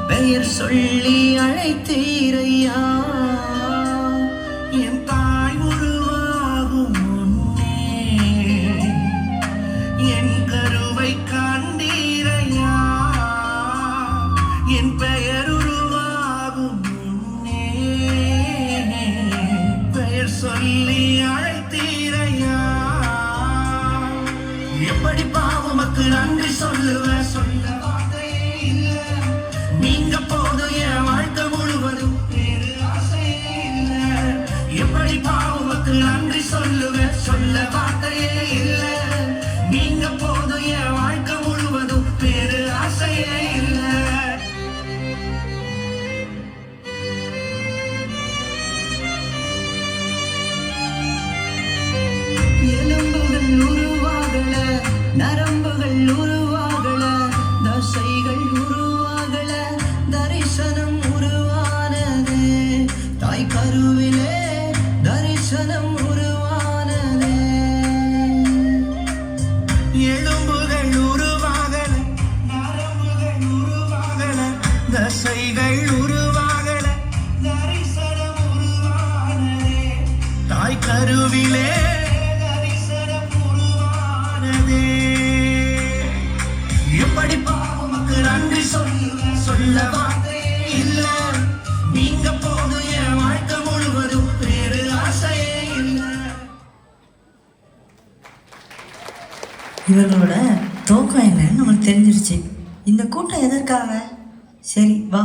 பெயர் சொல்லி அழைத்தீரையா, என் தாய் உருவாகும் முன்னே என் கருவை காண்பீரையா, என் பெயர் உருவாகும் முன்னே பெயர் சொல்லி அழைத்தீரையா. எப்படி பாவமக்கு நன்றி சொல்லுவேன், சொல்ல வார்த்தையே இல்லை. நீங்க போதும் என் வாழ்க்கை முழுவதும் வேறு ஆசையே இல்லை. எப்படி பாவமக்கு நன்றி சொல்லுவேன், சொல்ல வார்த்தையே இல்லை. நீங்க போதும் என் வாழ்க்கை முழுவதும் வேறு ஆசையே இல்லை. எலும்புகள் உருவாகல, நரம்புகள் உருவாகல, தசைகள் உருவாகல, தரிசனம் உருவானது. தாய் கருவிலே தரிசனம் உருவானது. எலும்புகள் உருவாகல, நரம்புகள் உருவாகல, தசைகள் உருவாகல, தரிசனம் உருவானது. தாய் கருவிலே எப்படி பாவமக்கு நன்றி சொல்ல வார்த்தையே இல்லை. நீங்க போதும் என் வாழ்க்கை முழுவதும் வேறு ஆசையே இல்லை. இவர்களோட தோக்கம் என்னன்னு நம்மளுக்கு தெரிஞ்சிருச்சு. இந்த கூட்டம் எதற்காக? சரி வா